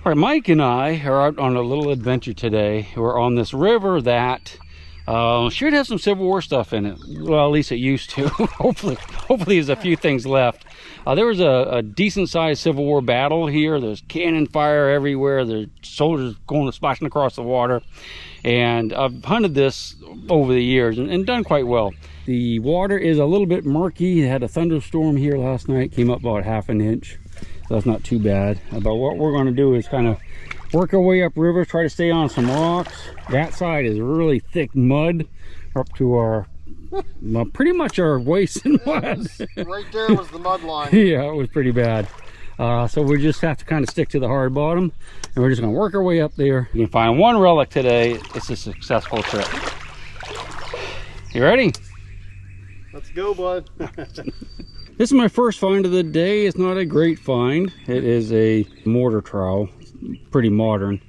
All right, Mike and I are out on a little adventure today. We're on this river that should have some Civil War stuff in it. Well, at least it used to. hopefully there's a few things left. There was a decent sized Civil War battle here. There's cannon fire everywhere. There's soldiers going splashing across the water. And I've hunted this over the years and done quite well. The water is a little bit murky. It had a thunderstorm here last night, came up about ½ an inch. So that's not too bad. But what we're going to do is kind of work our way upriver, try to stay on some rocks. That side is really thick mud up to our, well, pretty much our waist in mud. Right there was the mud line. Yeah, it was pretty bad. So we just have to kind of stick to the hard bottom, and we're just going to work our way up there. You can find one relic today. It's a successful trip. You ready? Let's go, bud. This is my first find of the day. It's not a great find. It is a mortar trowel, pretty modern.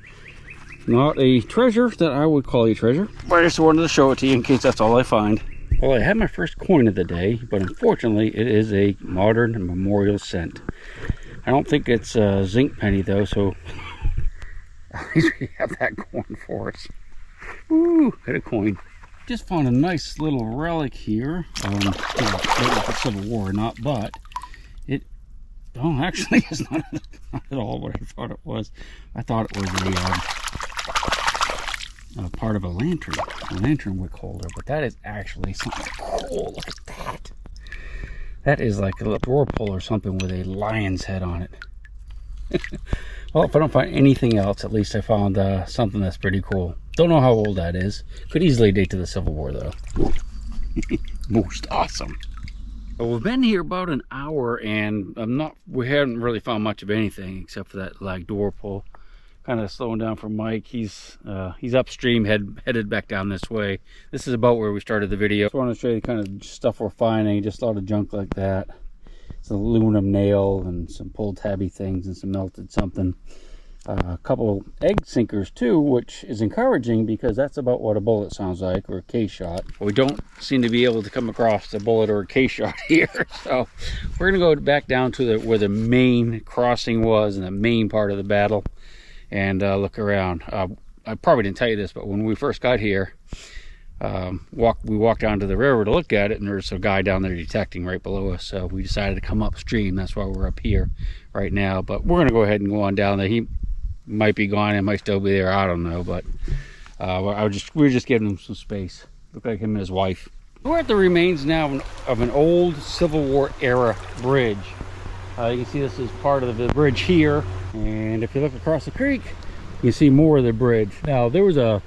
Not a treasure that I would call a treasure, but I just wanted to show it to you in case that's all I find. Well, I had my first coin of the day, but unfortunately it is a modern memorial cent. I don't think it's a zinc penny though, so at least we have that going for us. Ooh, hit a coin. Just found a nice little relic here. I don't know if it's Civil War or not, but it, oh, actually it's not at all what I thought it was. I thought it was a part of a lantern wick holder, but that is actually something cool. Look at that. That is like a little door pull or something with a lion's head on it. Well, if I don't find anything else, at least I found something that's pretty cool. Don't know how old that is. Could easily date to the Civil War though. Most awesome. Well, we've been here about an hour and we haven't really found much of anything except for that like door pull. Kind of slowing down for Mike. He's upstream, headed back down this way. This is about where we started the video. I just want to show you the kind of stuff we're finding. Just a lot of junk like that. It's an aluminum nail and some pull tabby things and some melted something. A couple egg sinkers too, which is encouraging because that's about what a bullet sounds like, or a K-shot. We don't seem to be able to come across a bullet or a K-shot here, so we're gonna go back down to where the main crossing was and the main part of the battle, and look around. I probably didn't tell you this, but when we first got here, we walked down to the river to look at it, and there's a guy down there detecting right below us, so we decided to come upstream. That's why we're up here right now, but we're gonna go ahead and go on down there. He might be gone, it might still be there, I don't know, but we were just giving him some space. Looked like him and his wife. We're at the remains now of an old Civil War era bridge. You can see this is part of the bridge here, and if you look across the creek you can see more of the bridge. Now there was a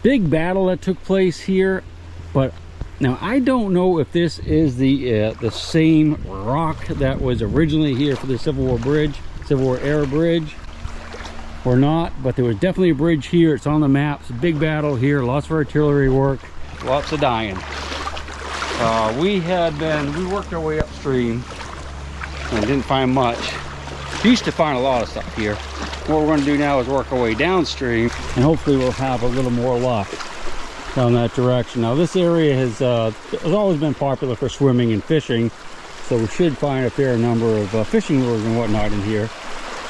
big battle that took place here, but now I don't know if this is the same rock that was originally here for the Civil War bridge, Civil War era bridge, or not, but there was definitely a bridge here. It's on the maps. Big battle here, lots of artillery work, lots of dying. We worked our way upstream and didn't find much. Used to find a lot of stuff here. What we're going to do now is work our way downstream, and hopefully we'll have a little more luck down that direction. Now this area has always been popular for swimming and fishing, so we should find a fair number of fishing lures and whatnot in here,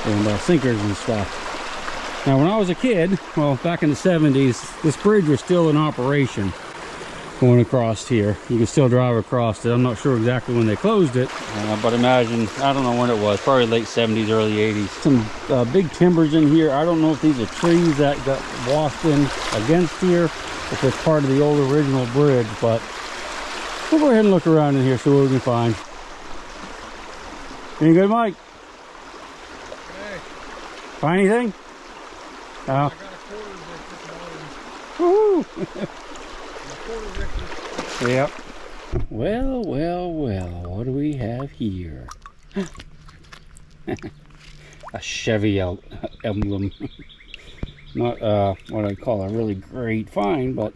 and sinkers and stuff. Now when I was a kid, well, back in the 70s, this bridge was still in operation going across here. You can still drive across it. I'm not sure exactly when they closed it, but imagine, I don't know when it was, probably late 70s, early 80s. Some big timbers in here. I don't know if these are trees that got washed in against here, if it's part of the old original bridge, but we'll go ahead and look around in here, see what we can find. Any good, Mike? Hey. Find anything? I got a quarter of this morning. Woo! Yep. Well, what do we have here? A Chevy emblem. Not what I'd call a really great find, but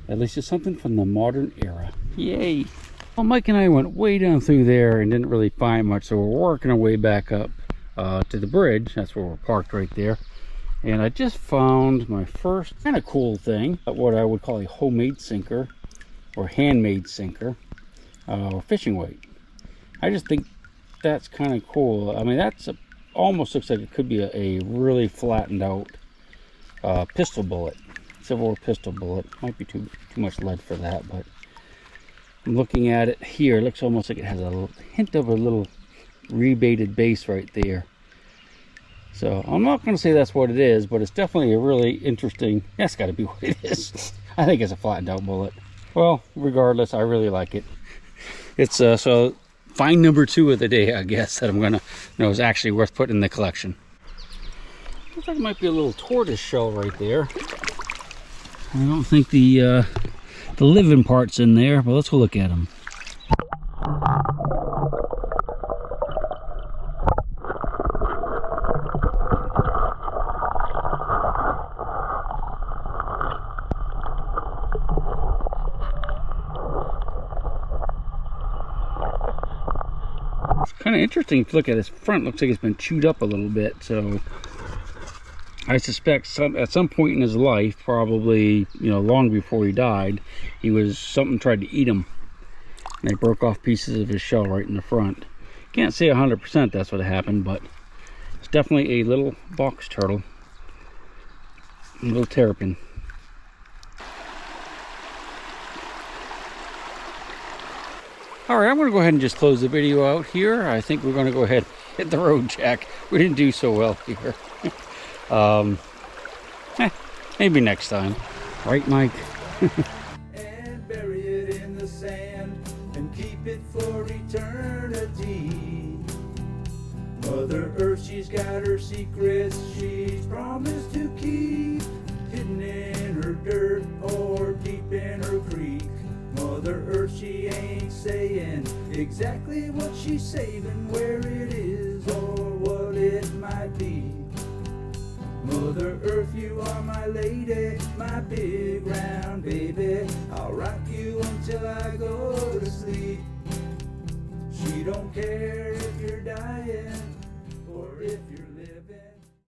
at least it's something from the modern era. Yay! Well, Mike and I went way down through there and didn't really find much, so we're working our way back up to the bridge. That's where we're parked right there. And I just found my first kind of cool thing, what I would call a homemade sinker or handmade sinker, or fishing weight. I just think that's kind of cool. I mean, that's almost looks like it could be a really flattened out pistol bullet, Civil War pistol bullet. Might be too much lead for that, but I'm looking at it here. It looks almost like it has a hint of a little rebated base right there. So I'm not going to say that's what it is, but it's definitely a really interesting. That's got to be what it is. I think it's a flattened out bullet. Well, regardless, I really like it. It's so find number 2 of the day, I guess, that I'm gonna is actually worth putting in the collection. Looks like it might be a little tortoise shell right there. I don't think the living part's in there, but let's go look at them. Kind of interesting if you look at his front. Looks like it's been chewed up a little bit, so I suspect at some point in his life, probably long before he died, something tried to eat him, and they broke off pieces of his shell right in the front. Can't say 100% that's what happened, but it's definitely a little box turtle, a little terrapin. Alright, I'm going to go ahead and just close the video out here. I think we're going to go ahead and hit the road, Jack. We didn't do so well here. Maybe next time. Right, Mike? And bury it in the sand and keep it for eternity. Mother Earth, she's got her secrets she's promised to keep, hidden in her dirt or deep in her creek. Mother Earth, she ain't saying exactly what she's saving, where it is or what it might be. Mother Earth, you are my lady, my big round baby. I'll rock you until I go to sleep. She don't care if you're dying or if you're living.